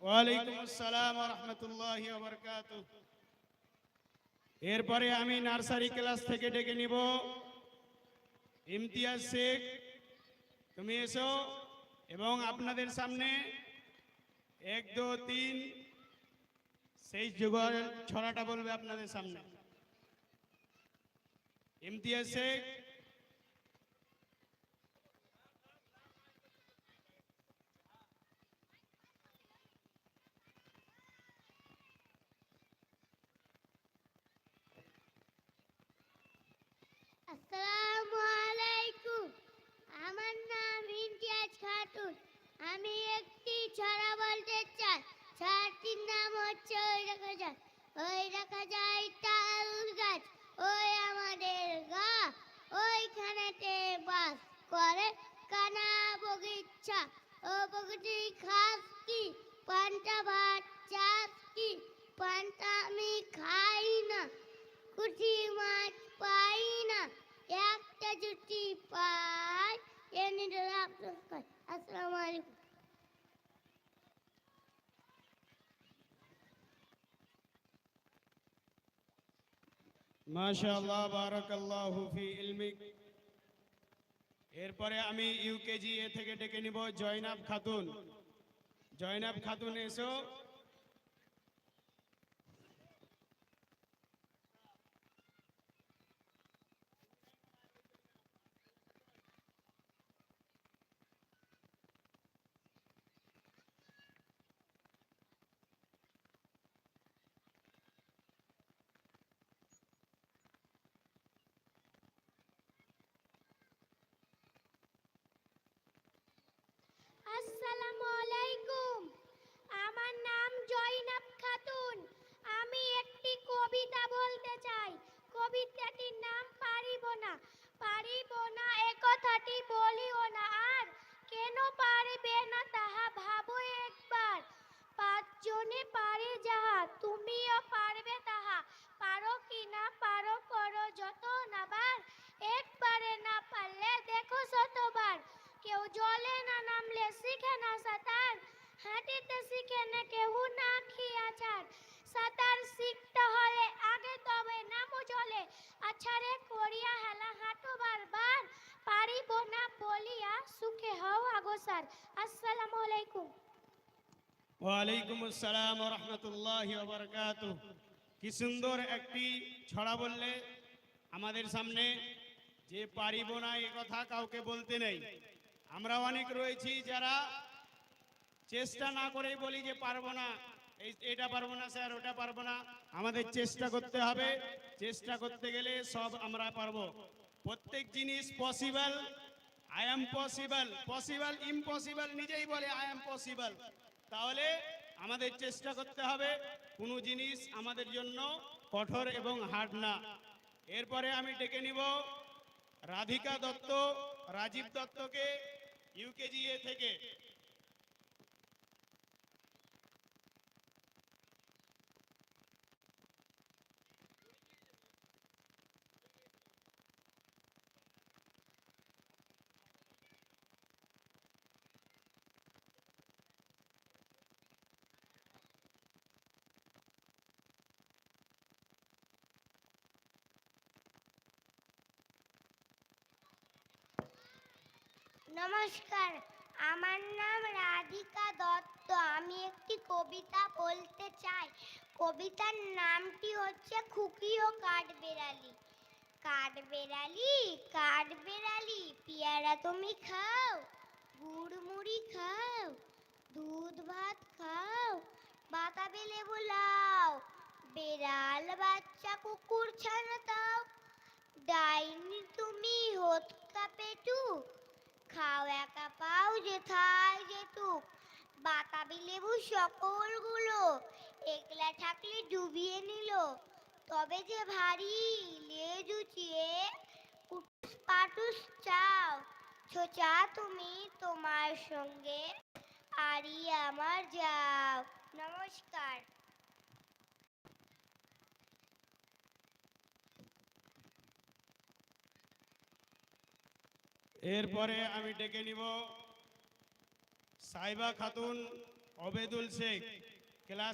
ওয়ালাইকুম আসসালাম ওয়া রাহমাতুল্লাহি ওয়া বারাকাতুহু। এরপরে আমি নার্সারি ক্লাস থেকে ডেকে নিব ইমতিয়াজ শেখ, তুমি এসো এবং আপনাদের সামনে 1 2 3 সেই যুগল ছড়াটা বলবে আপনাদের সামনে। ইমতিয়াজ শেখ। আসসালামু আলাইকুম। আমার নাম ইমতিয়াজ খাতুন। আমি একটি ছড়া বলতে চাই। ছড়াটির নাম হচ্ছে ওই দেখা যায় তাল গাছ, ওই আমাদের গা, ওইখানেতে বাস করে কানা বগিচা। ও বগিচি খাস কি, পান্তা ভাত চাস কি, পান্তা আমি খাই না, কুচি মাছ পাই না, একটা জুটি পাই। আসসালামু আলাইকুম। মাশাআল্লাহ, বারাকাল্লাহু ফি ইলমিক। এরপরে আমি ইউকেজি এ থেকে ডেকে নিব জয়নাব খাতুন। জয়নাব খাতুন এসো। আসসালামু আলাইকুম। আমার নাম জয়নাব খাতুন। আমি একটি কবিতা বলতে চাই। কবিতাটির নাম পারিব না। পারিব না এ কথাটি বলিও না আর, কেন পারিবে না তাহা ভাবো একবার। পাঁচজনে পারে যাহা, তুমিও পারবে তাহা। পারো কি না পারো করো যত নাবার, একবারে না পারলে দেখো শতবার। কেউ জলে না নামলে শিখে না সাঁতার, হাঁটিতে শিখে না কেউ না খিয়া ছাড়। সাঁতার শিখতে হলে আগে তবে নামো জলে, আছাড়ে করিয়া হেলা হাঁটো বারবার। পারিব না বলিয়া সুখে হও আগসার। আসসালামু আলাইকুম। ওয়ালাইকুম আসসালাম ওয়া রাহমাতুল্লাহি ওয়া বারাকাতুহু। কি সুন্দর একটি ছড়া বললে আমাদের সামনে, যে পারিব না এ কথা কাউকে বলতে নেই। আমরা অনেক রয়েছি যারা চেষ্টা না করেই বলি যে পারবো না, এটা পারবো না স্যার, ওটা পারবো না। আমাদের চেষ্টা করতে হবে, চেষ্টা করতে গেলে সব আমরা পারবো। প্রত্যেক জিনিস possible, I am possible, possible impossible নিজেই বলে আই এম পসিবল। তাহলে আমাদের চেষ্টা করতে হবে, কোনো জিনিস আমাদের জন্য কঠোর এবং হার্ড না। এরপরে আমি ডেকে নিব রাধিকা দত্ত, রাজীব দত্তকে ইউকেজিএ থেকে। নমস্কার, আমার নাম রাধিকা দত্ত। আমি একটি কবিতা বলতে চাই। কবিতার নামটি হচ্ছে খুকি ও কাঠবেড়ালি। কাঠবেড়ালি, কাঠবেড়ালি, পেয়ারা তুমি খাও, গুড় মুড়ি খাও, দুধ ভাত খাও, বাতাবি লেবু লাও, বেড়াল বাচ্চা কুকুর ছানা দাও। ডাইনি তুমি হোতকা পেটু, খাও একা পাও যেথায় যেটুক। বাতাবি লেবু সকলগুলো একলা থাকলে ডুবিয়ে নিল, তবে যে ভারী লেজ উঁচিয়ে উঠুস পাটুস চাও। ছোচা তুমি তোমার সঙ্গে, আরি আমার যাও। নমস্কার। এরপরে আমি ডেকে নিব সাইবা খাতুন, অবেদুল শেখ, ক্লাস